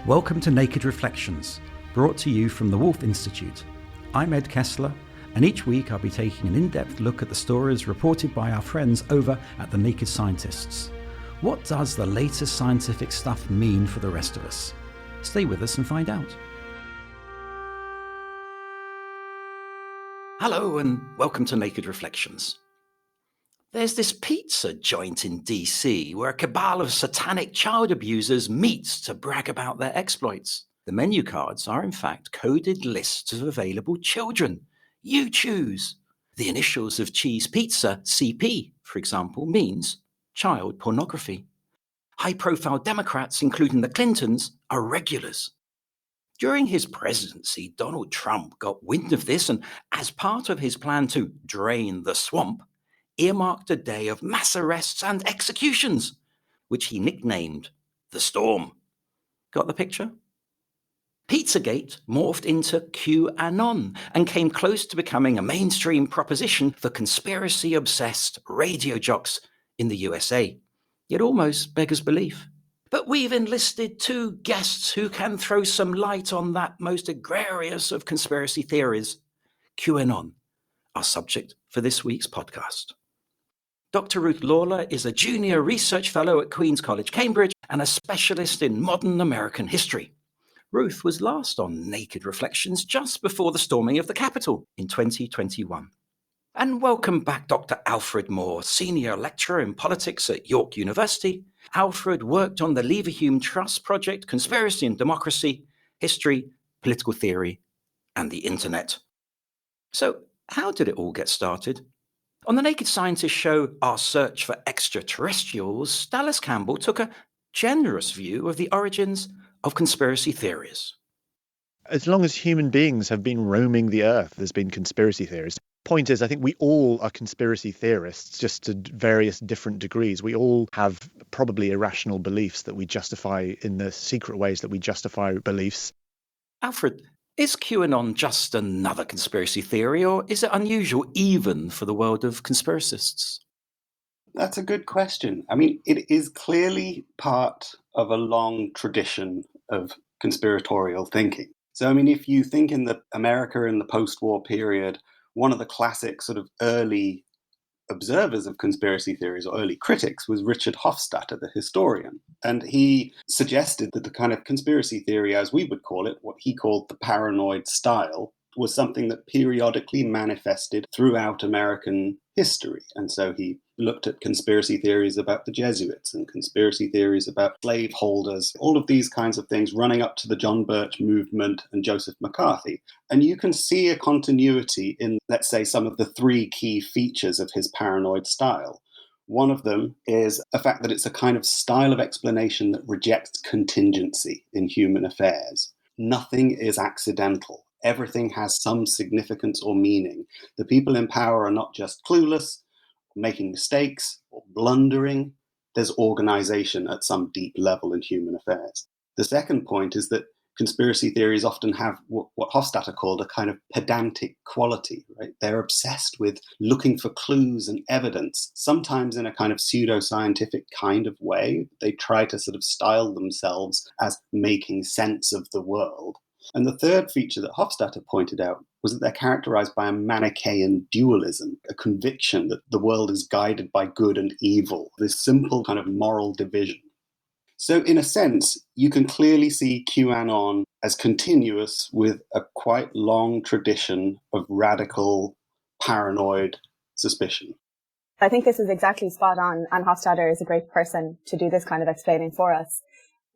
Welcome to Naked Reflections, brought to you from the Wolf Institute. I'm Ed Kessler, and each week I'll be taking an in-depth look at the stories reported by our friends over at the Naked Scientists. What does the latest scientific stuff mean for the rest of us? Stay with us and find out. Hello and welcome to Naked Reflections. There's this pizza joint in DC where a cabal of satanic child abusers meets to brag about their exploits. The menu cards are in fact coded lists of available children. You choose. The initials of cheese pizza, CP, for example, means child pornography. High-profile Democrats, including the Clintons, are regulars. During his presidency, Donald Trump got wind of this and, as part of his plan to drain the swamp, earmarked a day of mass arrests and executions, which he nicknamed the Storm. Got the picture? Pizzagate morphed into QAnon and came close to becoming a mainstream proposition for conspiracy-obsessed radio jocks in the USA. It almost beggars belief. But we've enlisted two guests who can throw some light on that most egregious of conspiracy theories, QAnon, our subject for this week's podcast. Dr. Ruth Lawler is a junior research fellow at Queen's College, Cambridge, and a specialist in modern American history. Ruth was last on Naked Reflections just before the storming of the Capitol in 2021. And welcome back, Dr. Alfred Moore, senior lecturer in politics at York University. Alfred worked on the Leverhulme Trust Project, Conspiracy and Democracy, History, Political Theory, and the Internet. So, how did it all get started? On the Naked Scientist show, Our Search for Extraterrestrials, Dallas Campbell took a generous view of the origins of conspiracy theories. As long as human beings have been roaming the earth, there's been conspiracy theories. Point is, I think we all are conspiracy theorists, just to various different degrees. We all have probably irrational beliefs that we justify in the secret ways that we justify beliefs. Alfred, is QAnon just another conspiracy theory, or is it unusual even for the world of conspiracists? That's a good question. I mean, it is clearly part of a long tradition of conspiratorial thinking. So, I mean, if you think in the America in the post-war period, one of the classic sort of early observers of conspiracy theories or early critics was Richard Hofstadter, the historian. And he suggested that the kind of conspiracy theory, as we would call it, what he called the paranoid style, was something that periodically manifested throughout American history. And so he looked at conspiracy theories about the Jesuits and conspiracy theories about slaveholders, all of these kinds of things running up to the John Birch movement and Joseph McCarthy. And you can see a continuity in, let's say, some of the three key features of his paranoid style. One of them is the fact that it's a kind of style of explanation that rejects contingency in human affairs. Nothing is accidental. Everything has some significance or meaning. The people in power are not just clueless, making mistakes, or blundering. There's organization at some deep level in human affairs. The second point is that conspiracy theories often have what Hofstadter called a kind of pedantic quality, right? They're obsessed with looking for clues and evidence, sometimes in a kind of pseudoscientific kind of way. They try to sort of style themselves as making sense of the world. And the third feature that Hofstadter pointed out was that they're characterized by a Manichaean dualism, a conviction that the world is guided by good and evil, this simple kind of moral division. So in a sense, you can clearly see QAnon as continuous with a quite long tradition of radical, paranoid suspicion. I think this is exactly spot on, and Hofstadter is a great person to do this kind of explaining for us.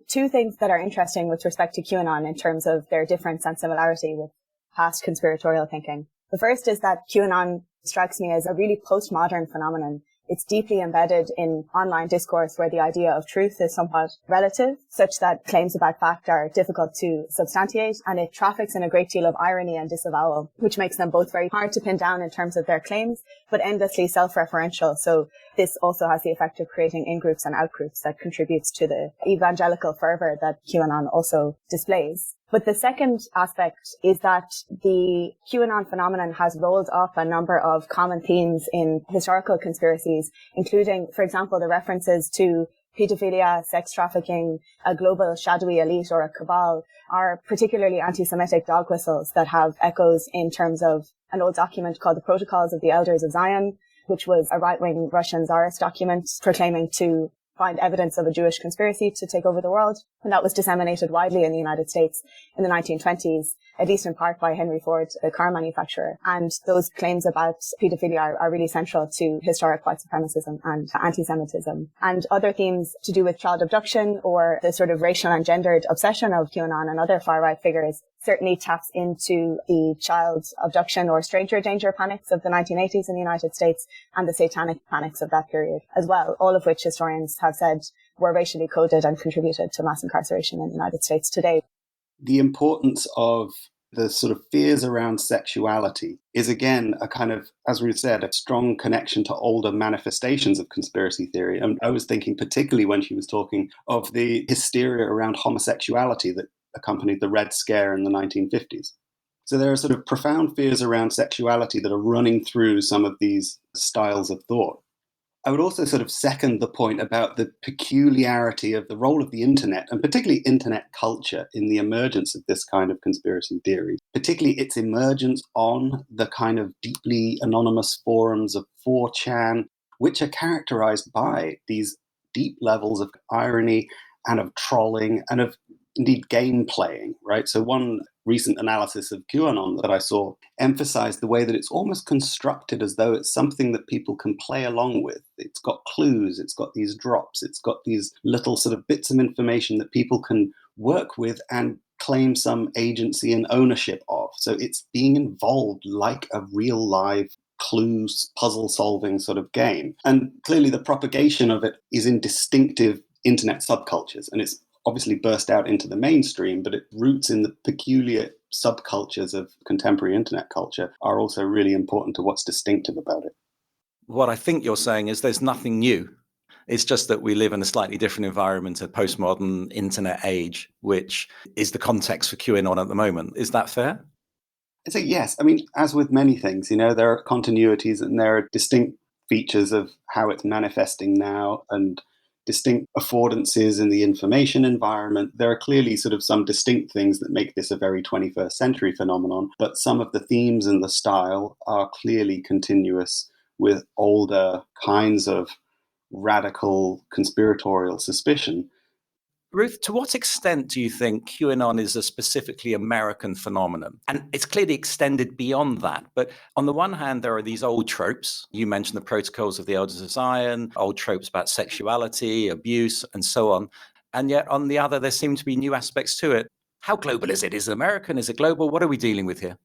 Two things that are interesting with respect to QAnon in terms of their difference and similarity with past conspiratorial thinking. The first is that QAnon strikes me as a really postmodern phenomenon. It's deeply embedded in online discourse where the idea of truth is somewhat relative, such that claims about fact are difficult to substantiate, and it traffics in a great deal of irony and disavowal, which makes them both very hard to pin down in terms of their claims, but endlessly self-referential. So this also has the effect of creating in-groups and out-groups that contributes to the evangelical fervor that QAnon also displays. But the second aspect is that the QAnon phenomenon has rolled up a number of common themes in historical conspiracies, including, for example, the references to Pedophilia, sex trafficking, a global shadowy elite or a cabal are particularly anti-Semitic dog whistles that have echoes in terms of an old document called the Protocols of the Elders of Zion, which was a right-wing Russian Tsarist document proclaiming to find evidence of a Jewish conspiracy to take over the world. And that was disseminated widely in the United States in the 1920s, at least in part by Henry Ford, a car manufacturer. And those claims about pedophilia are really central to historic white supremacism and anti-Semitism. And other themes to do with child abduction or the sort of racial and gendered obsession of QAnon and other far-right figures certainly taps into the child abduction or stranger danger panics of the 1980s in the United States and the satanic panics of that period as well, all of which historians have said were racially coded and contributed to mass incarceration in the United States today. The importance of the sort of fears around sexuality is, again, a kind of, as we said, a strong connection to older manifestations of conspiracy theory. And I was thinking particularly when she was talking of the hysteria around homosexuality that accompanied the Red Scare in the 1950s. So there are sort of profound fears around sexuality that are running through some of these styles of thought. I would also sort of second the point about the peculiarity of the role of the internet, and particularly internet culture, in the emergence of this kind of conspiracy theory, particularly its emergence on the kind of deeply anonymous forums of 4chan, which are characterized by these deep levels of irony and of trolling and of indeed game playing, right? So one recent analysis of QAnon that I saw emphasized the way that it's almost constructed as though it's something that people can play along with. It's got clues, it's got these drops, it's got these little sort of bits of information that people can work with and claim some agency and ownership of. So it's being involved like a real live clues, puzzle solving sort of game. And clearly the propagation of it is in distinctive internet subcultures, and it's obviously burst out into the mainstream, but it roots in the peculiar subcultures of contemporary internet culture are also really important to what's distinctive about it. What I think you're saying is there's nothing new. It's just that we live in a slightly different environment, a postmodern internet age, which is the context for QAnon at the moment. Is that fair? I'd say yes. I mean, as with many things, there are continuities and there are distinct features of how it's manifesting now and distinct affordances in the information environment. There are clearly sort of some distinct things that make this a very 21st century phenomenon, but some of the themes and the style are clearly continuous with older kinds of radical conspiratorial suspicion. Ruth, to what extent do you think QAnon is a specifically American phenomenon? And it's clearly extended beyond that. But on the one hand, there are these old tropes. You mentioned the Protocols of the Elders of Zion, old tropes about sexuality, abuse, and so on. And yet on the other, there seem to be new aspects to it. How global is it? Is it American? Is it global? What are we dealing with here?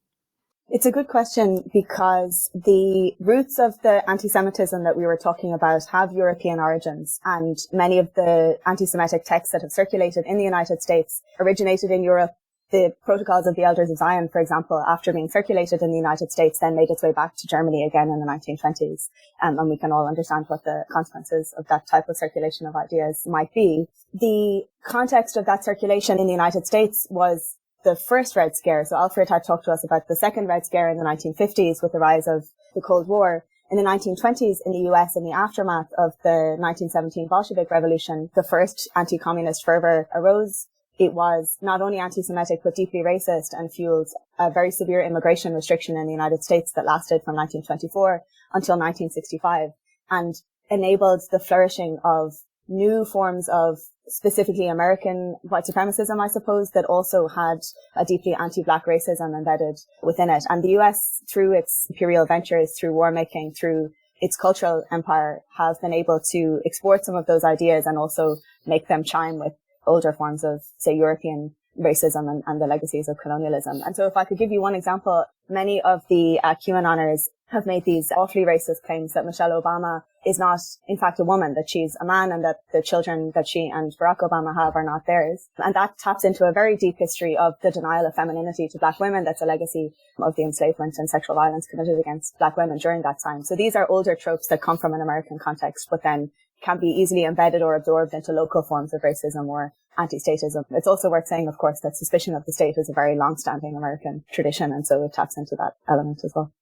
It's a good question because the roots of the anti-Semitism that we were talking about have European origins, and many of the anti-Semitic texts that have circulated in the United States originated in Europe. The Protocols of the Elders of Zion, for example, after being circulated in the United States, then made its way back to Germany again in the 1920s. And we can all understand what the consequences of that type of circulation of ideas might be. The context of that circulation in the United States was the first Red Scare. So Alfred had talked to us about the second Red Scare in the 1950s with the rise of the Cold War. In the 1920s in the US, in the aftermath of the 1917 Bolshevik Revolution, the first anti-communist fervor arose. It was not only anti-Semitic, but deeply racist and fueled a very severe immigration restriction in the United States that lasted from 1924 until 1965 and enabled the flourishing of new forms of specifically American white supremacism, I suppose, that also had a deeply anti-Black racism embedded within it. And the US, through its imperial ventures, through war making, through its cultural empire, have been able to export some of those ideas and also make them chime with older forms of, say, European racism and the legacies of colonialism. And so if I could give you one example, many of the QAnoners have made these awfully racist claims that Michelle Obama is not, in fact, a woman, that she's a man and that the children that she and Barack Obama have are not theirs. And that taps into a very deep history of the denial of femininity to Black women. That's a legacy of the enslavement and sexual violence committed against Black women during that time. So these are older tropes that come from an American context, but then can be easily embedded or absorbed into local forms of racism or anti-statism. It's also worth saying, of course, that suspicion of the state is a very long-standing American tradition, and so it taps into that element as well.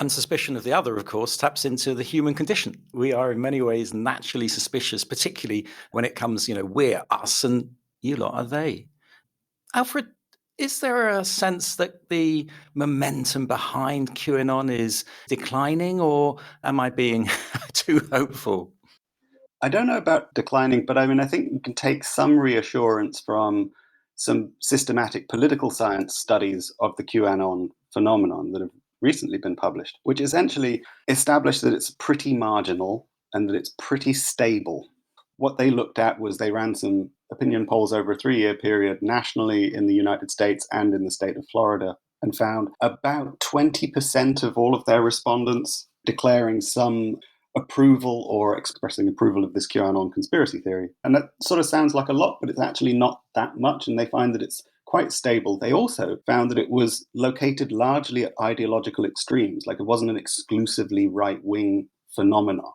And suspicion of the other, of course, taps into the human condition. We are in many ways naturally suspicious, particularly when it comes, we're us and you lot are they. Alfred, is there a sense that the momentum behind QAnon is declining, or am I being too hopeful? I don't know about declining, but I think you can take some reassurance from some systematic political science studies of the QAnon phenomenon that have recently been published, which essentially establish that it's pretty marginal and that it's pretty stable. What they looked at was they ran some opinion polls over a 3-year period nationally in the United States and in the state of Florida, and found about 20% of all of their respondents declaring some approval or expressing approval of this QAnon conspiracy theory. And that sort of sounds like a lot, but it's actually not that much, and they find that it's quite stable. They also found that it was located largely at ideological extremes, like it wasn't an exclusively right-wing phenomenon.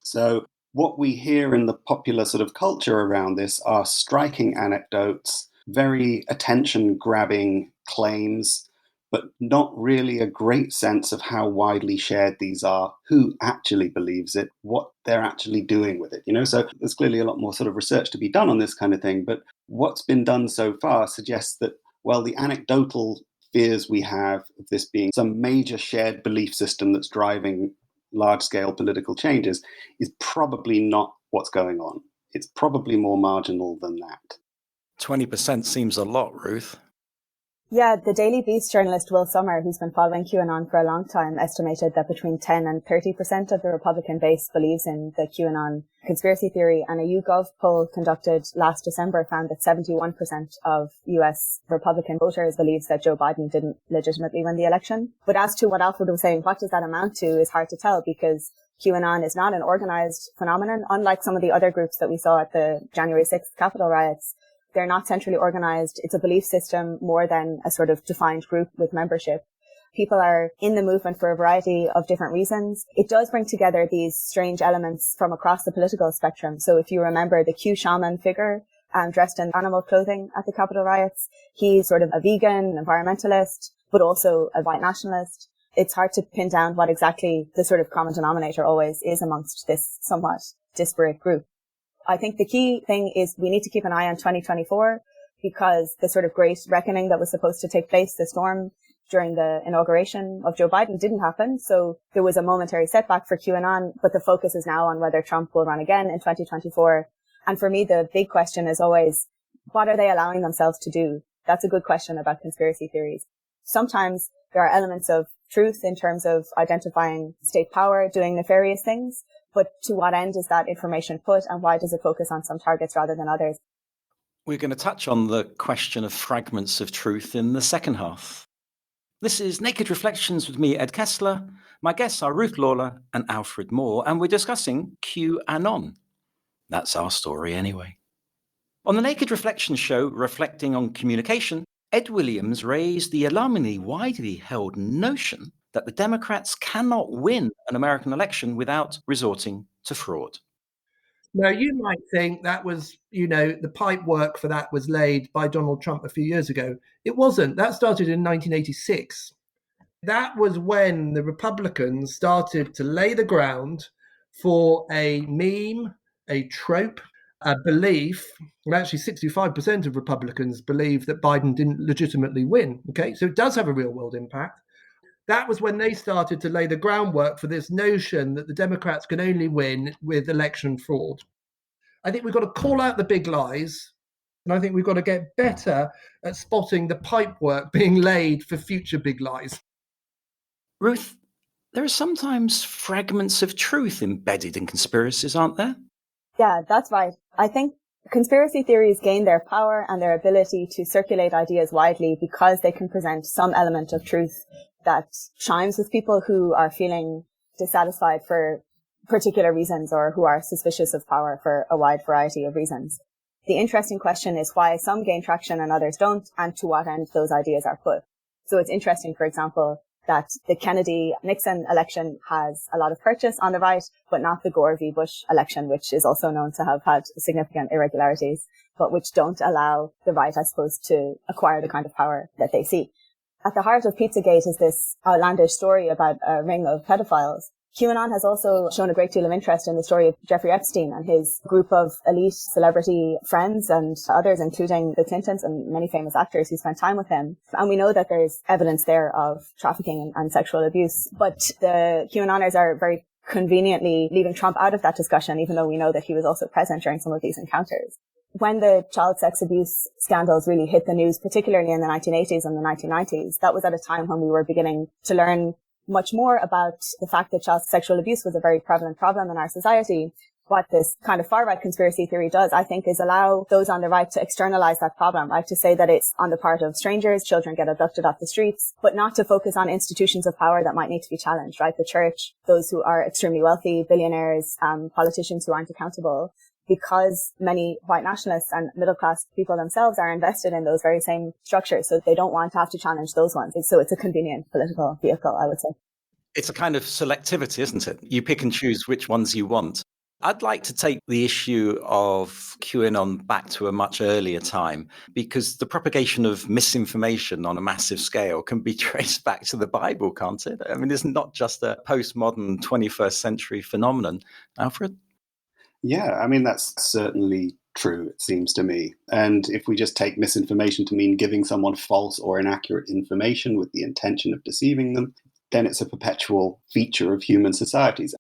So what we hear in the popular sort of culture around this are striking anecdotes, very attention-grabbing claims, but not really a great sense of how widely shared these are, who actually believes it, what they're actually doing with it. So there's clearly a lot more sort of research to be done on this kind of thing, but what's been done so far suggests that, well, the anecdotal fears we have of this being some major shared belief system that's driving large-scale political changes is probably not what's going on. It's probably more marginal than that. 20% seems a lot, Ruth. Yeah, the Daily Beast journalist Will Sommer, who's been following QAnon for a long time, estimated that between 10 and 30% of the Republican base believes in the QAnon conspiracy theory. And a YouGov poll conducted last December found that 71% of US Republican voters believes that Joe Biden didn't legitimately win the election. But as to what Alfred was saying, what does that amount to is hard to tell, because QAnon is not an organized phenomenon, unlike some of the other groups that we saw at the January 6th Capitol riots. They're not centrally organized. It's a belief system more than a sort of defined group with membership. People are in the movement for a variety of different reasons. It does bring together these strange elements from across the political spectrum. So if you remember the Q shaman figure dressed in animal clothing at the Capitol riots, he's sort of a vegan, environmentalist, but also a white nationalist. It's hard to pin down what exactly the sort of common denominator always is amongst this somewhat disparate group. I think the key thing is we need to keep an eye on 2024, because the sort of great reckoning that was supposed to take place, the storm during the inauguration of Joe Biden, didn't happen. So there was a momentary setback for QAnon, but the focus is now on whether Trump will run again in 2024. And for me, the big question is always, what are they allowing themselves to do? That's a good question about conspiracy theories. Sometimes there are elements of truth in terms of identifying state power, doing nefarious things. But to what end is that information put, and why does it focus on some targets rather than others? We're going to touch on the question of fragments of truth in the second half. This is Naked Reflections with me, Ed Kessler. My guests are Ruth Lawler and Alfred Moore, and we're discussing QAnon. That's our story anyway. On the Naked Reflections show, reflecting on communication, Ed Williams raised the alarmingly widely held notion that the Democrats cannot win an American election without resorting to fraud. Now, you might think that was, the pipe work for that was laid by Donald Trump a few years ago. It wasn't. That started in 1986. That was when the Republicans started to lay the ground for a meme, a trope, a belief. Well, actually, 65% of Republicans believe that Biden didn't legitimately win. Okay, so it does have a real world impact. That was when they started to lay the groundwork for this notion that the Democrats can only win with election fraud. I think we've got to call out the big lies, and I think we've got to get better at spotting the pipework being laid for future big lies. Ruth, there are sometimes fragments of truth embedded in conspiracies, aren't there? Yeah, that's right. I think conspiracy theories gain their power and their ability to circulate ideas widely because they can present some element of truth that chimes with people who are feeling dissatisfied for particular reasons or who are suspicious of power for a wide variety of reasons. The interesting question is why some gain traction and others don't, and to what end those ideas are put. So it's interesting, for example, that the Kennedy-Nixon election has a lot of purchase on the right, but not the Gore v. Bush election, which is also known to have had significant irregularities, but which don't allow the right, I suppose, to acquire the kind of power that they see. At the heart of Pizzagate is this outlandish story about a ring of pedophiles. QAnon has also shown a great deal of interest in the story of Jeffrey Epstein and his group of elite celebrity friends and others, including the Clintons and many famous actors who spent time with him. And we know that there's evidence there of trafficking and sexual abuse. But the QAnoners are very conveniently leaving Trump out of that discussion, even though we know that he was also present during some of these encounters. When the child sex abuse scandals really hit the news, particularly in the 1980s and the 1990s, that was at a time when we were beginning to learn much more about the fact that child sexual abuse was a very prevalent problem in our society. What this kind of far-right conspiracy theory does, I think, is allow those on the right to externalize that problem, right? To say that it's on the part of strangers, children get abducted off the streets, but not to focus on institutions of power that might need to be challenged, right? The church, those who are extremely wealthy, billionaires, politicians who aren't accountable, because many white nationalists and middle-class people themselves are invested in those very same structures. So they don't want to have to challenge those ones. So it's a convenient political vehicle, I would say. It's a kind of selectivity, isn't it? You pick and choose which ones you want. I'd like to take the issue of QAnon back to a much earlier time, because the propagation of misinformation on a massive scale can be traced back to the Bible, can't it? I mean, it's not just a postmodern 21st century phenomenon. Alfred? Yeah, I mean, that's certainly true, it seems to me. And if we just take misinformation to mean giving someone false or inaccurate information with the intention of deceiving them, then it's a perpetual feature of human societies.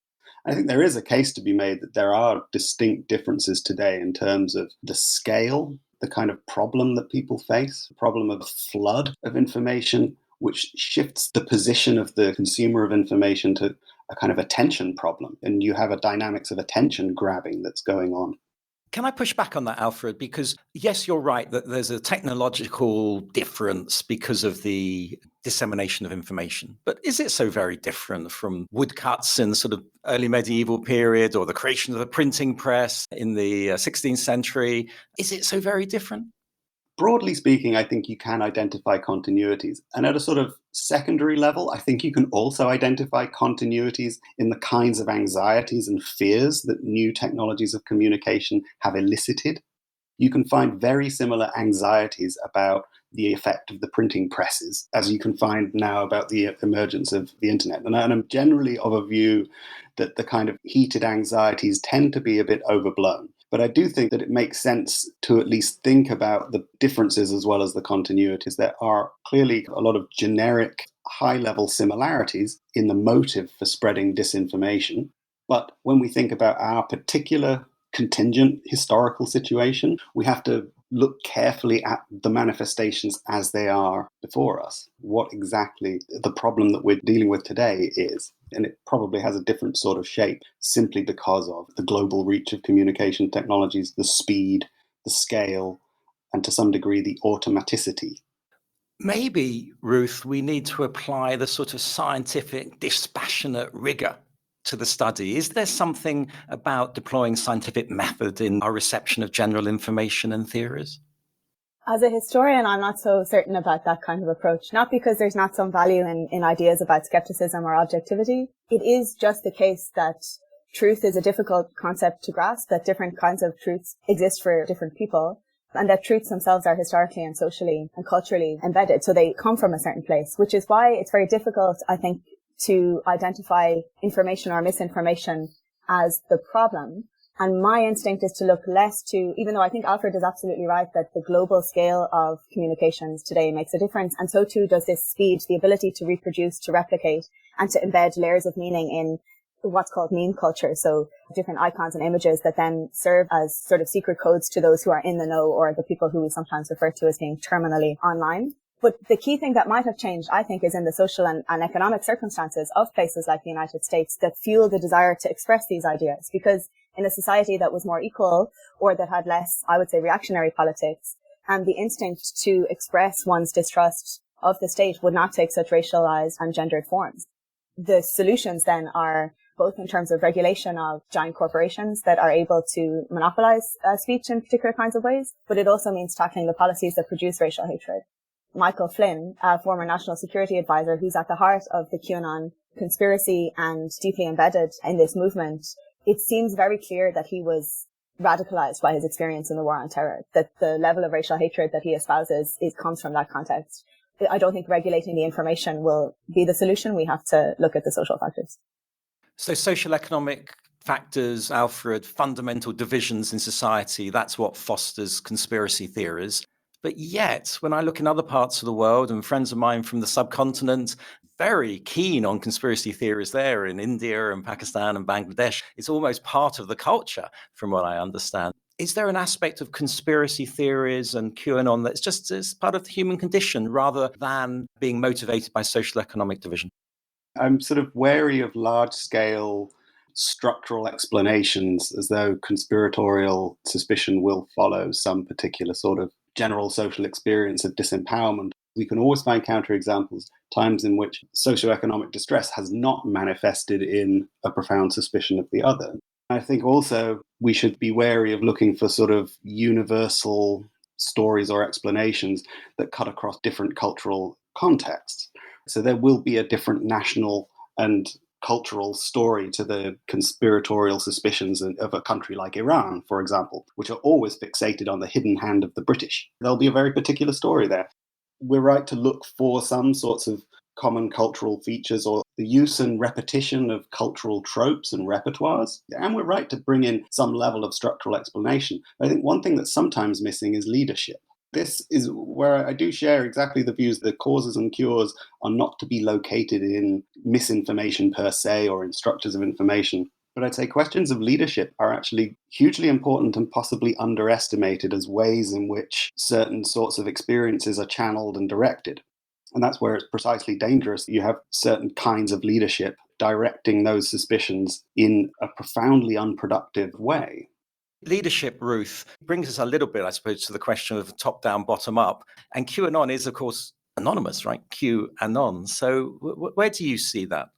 I think there is a case to be made that there are distinct differences today in terms of the scale, the kind of problem that people face, the problem of a flood of information, which shifts the position of the consumer of information to a kind of attention problem. And you have a dynamics of attention grabbing that's going on. Can I push back on that, Alfred? Because yes, you're right that there's a technological difference because of the dissemination of information. But is it so very different from woodcuts in the sort of early medieval period or the creation of the printing press in the 16th century? Is it so very different? Broadly speaking, I think you can identify continuities. And at a sort of secondary level, I think you can also identify continuities in the kinds of anxieties and fears that new technologies of communication have elicited. You can find very similar anxieties about the effect of the printing presses, as you can find now about the emergence of the internet. And I'm generally of a view that the kind of heated anxieties tend to be a bit overblown. But I do think that it makes sense to at least think about the differences as well as the continuities. There are clearly a lot of generic, high-level similarities in the motive for spreading disinformation. But when we think about our particular contingent historical situation, we have to look carefully at the manifestations as they are before us. What exactly the problem that we're dealing with today is. And it probably has a different sort of shape simply because of the global reach of communication technologies, the speed, the scale, and to some degree the automaticity. Maybe, Ruth, we need to apply the sort of scientific, dispassionate rigor to the study. Is there something about deploying scientific method in our reception of general information and theories? As a historian, I'm not so certain about that kind of approach, not because there's not some value in ideas about skepticism or objectivity. It is just the case that truth is a difficult concept to grasp, that different kinds of truths exist for different people, and that truths themselves are historically and socially and culturally embedded. So they come from a certain place, which is why it's very difficult, I think, to identify information or misinformation as the problem. And my instinct is to look less to, even though I think Alfred is absolutely right that the global scale of communications today makes a difference. And so too does this speed, the ability to reproduce, to replicate, and to embed layers of meaning in what's called meme culture. So different icons and images that then serve as sort of secret codes to those who are in the know or the people who we sometimes refer to as being terminally online. But the key thing that might have changed, I think, is in the social and economic circumstances of places like the United States that fuel the desire to express these ideas. Because in a society that was more equal or that had less, I would say, reactionary politics, and the instinct to express one's distrust of the state would not take such racialized and gendered forms. The solutions then are both in terms of regulation of giant corporations that are able to monopolize speech in particular kinds of ways, but it also means tackling the policies that produce racial hatred. Michael Flynn, a former national security advisor who's at the heart of the QAnon conspiracy and deeply embedded in this movement, it seems very clear that he was radicalized by his experience in the war on terror, that the level of racial hatred that he espouses comes from that context. I don't think regulating the information will be the solution. We have to look at the social factors. So social economic factors, Alfred, fundamental divisions in society, that's what fosters conspiracy theories. But yet, when I look in other parts of the world, and friends of mine from the subcontinent, very keen on conspiracy theories there in India and Pakistan and Bangladesh, it's almost part of the culture, from what I understand. Is there an aspect of conspiracy theories and QAnon that's just as part of the human condition rather than being motivated by social economic division? I'm sort of wary of large-scale structural explanations as though conspiratorial suspicion will follow some particular sort of general social experience of disempowerment. We can always find counterexamples, times in which socioeconomic distress has not manifested in a profound suspicion of the other. I think also we should be wary of looking for sort of universal stories or explanations that cut across different cultural contexts. So there will be a different national and cultural story to the conspiratorial suspicions of a country like Iran, for example, which are always fixated on the hidden hand of the British. There'll be a very particular story there. We're right to look for some sorts of common cultural features or the use and repetition of cultural tropes and repertoires. And we're right to bring in some level of structural explanation. I think one thing that's sometimes missing is leadership. This is where I do share exactly the views that causes and cures are not to be located in misinformation per se or in structures of information. But I'd say questions of leadership are actually hugely important and possibly underestimated as ways in which certain sorts of experiences are channeled and directed. And that's where it's precisely dangerous. You have certain kinds of leadership directing those suspicions in a profoundly unproductive way. Leadership, Ruth, brings us a little bit, I suppose, to the question of top down, bottom up. And QAnon is, of course, anonymous, right? QAnon. So where do you see that?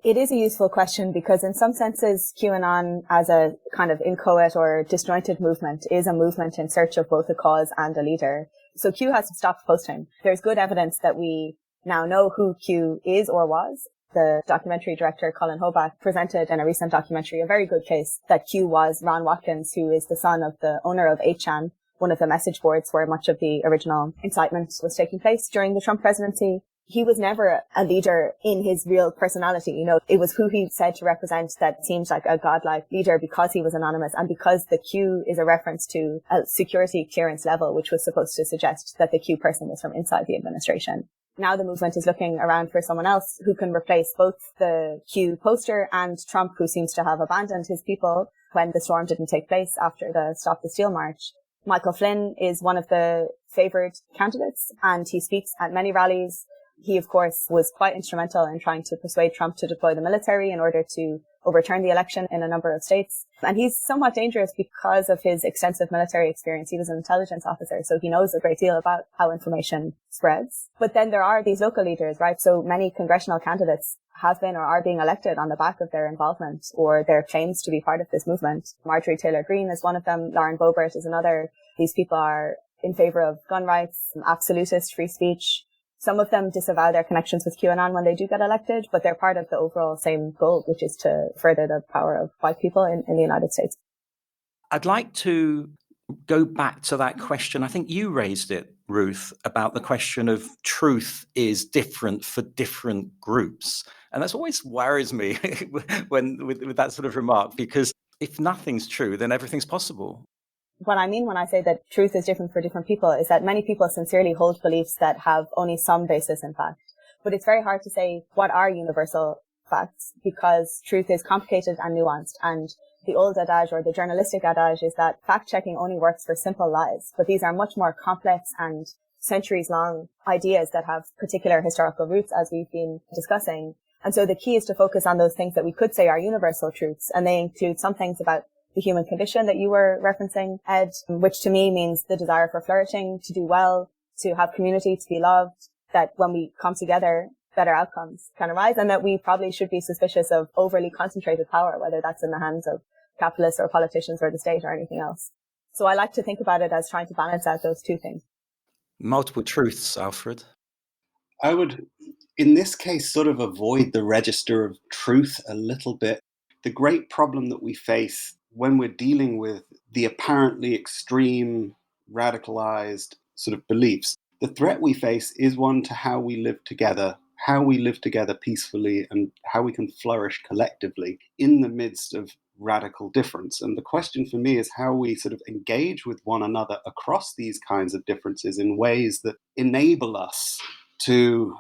It is a useful question because in some senses, QAnon as a kind of inchoate or disjointed movement is a movement in search of both a cause and a leader. So Q has to stop posting. There's good evidence that we now know who Q is or was. The documentary director, Colin Hobart, presented in a recent documentary a very good case that Q was Ron Watkins, who is the son of the owner of 8chan, one of the message boards where much of the original incitement was taking place during the Trump presidency. He was never a leader in his real personality. You know, it was who he said to represent that seemed like a godlike leader because he was anonymous and because the Q is a reference to a security clearance level, which was supposed to suggest that the Q person was from inside the administration. Now the movement is looking around for someone else who can replace both the Q poster and Trump, who seems to have abandoned his people when the storm didn't take place after the Stop the Steal March. Michael Flynn is one of the favoured candidates and he speaks at many rallies. He, of course, was quite instrumental in trying to persuade Trump to deploy the military in order to overturn the election in a number of states. And he's somewhat dangerous because of his extensive military experience. He was an intelligence officer, so he knows a great deal about how information spreads. But then there are these local leaders, right? So many congressional candidates have been or are being elected on the back of their involvement or their claims to be part of this movement. Marjorie Taylor Greene is one of them. Lauren Boebert is another. These people are in favor of gun rights, absolutist free speech. Some of them disavow their connections with QAnon when they do get elected, but they're part of the overall same goal, which is to further the power of white people in the United States. I'd like to go back to that question. I think you raised it, Ruth, about the question of truth is different for different groups. And that's always worries me when with that sort of remark, because if nothing's true, then everything's possible. What I mean when I say that truth is different for different people is that many people sincerely hold beliefs that have only some basis in fact. But it's very hard to say what are universal facts because truth is complicated and nuanced. And the old adage or the journalistic adage is that fact-checking only works for simple lies. But these are much more complex and centuries-long ideas that have particular historical roots, as we've been discussing. And so the key is to focus on those things that we could say are universal truths. And they include some things about the human condition that you were referencing, Ed, which to me means the desire for flourishing, to do well, to have community, to be loved, that when we come together, better outcomes can arise, and that we probably should be suspicious of overly concentrated power, whether that's in the hands of capitalists or politicians or the state or anything else. So I like to think about it as trying to balance out those two things. Multiple truths, Alfred. I would, in this case, sort of avoid the register of truth a little bit. The great problem that we face when we're dealing with the apparently extreme, radicalized sort of beliefs The threat we face is one to how we live together peacefully, and how we can flourish collectively in the midst of radical difference. And the question for me is how we sort of engage with one another across these kinds of differences in ways that enable us to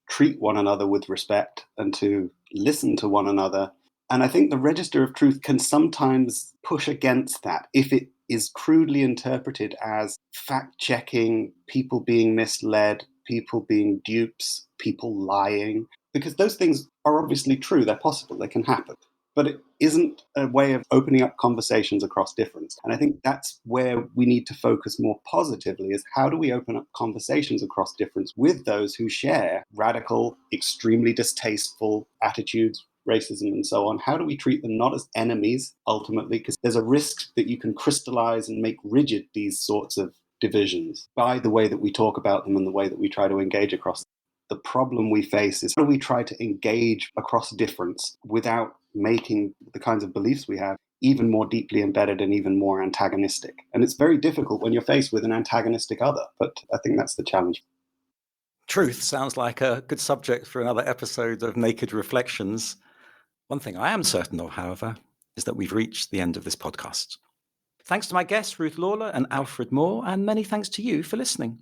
treat one another with respect and to listen to one another. And I think the Register of Truth can sometimes push against that if it is crudely interpreted as fact-checking, people being misled, people being dupes, people lying, because those things are obviously true, they're possible, they can happen. But it isn't a way of opening up conversations across difference. And I think that's where we need to focus more positively, is how do we open up conversations across difference with those who share radical, extremely distasteful attitudes, racism and so on? How do we treat them not as enemies, ultimately, because there's a risk that you can crystallize and make rigid these sorts of divisions by the way that we talk about them and the way that we try to engage across them. The problem we face is how do we try to engage across difference without making the kinds of beliefs we have even more deeply embedded and even more antagonistic? And it's very difficult when you're faced with an antagonistic other, but I think that's the challenge. Truth sounds like a good subject for another episode of Naked Reflections. One thing I am certain of, however, is that we've reached the end of this podcast. Thanks to my guests, Ruth Lawler and Alfred Moore, and many thanks to you for listening.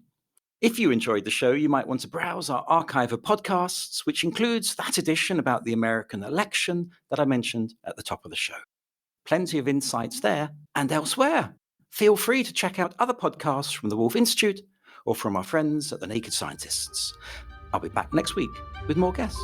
If you enjoyed the show, you might want to browse our archive of podcasts, which includes that edition about the American election that I mentioned at the top of the show. Plenty of insights there and elsewhere. Feel free to check out other podcasts from the Wolf Institute or from our friends at the Naked Scientists. I'll be back next week with more guests.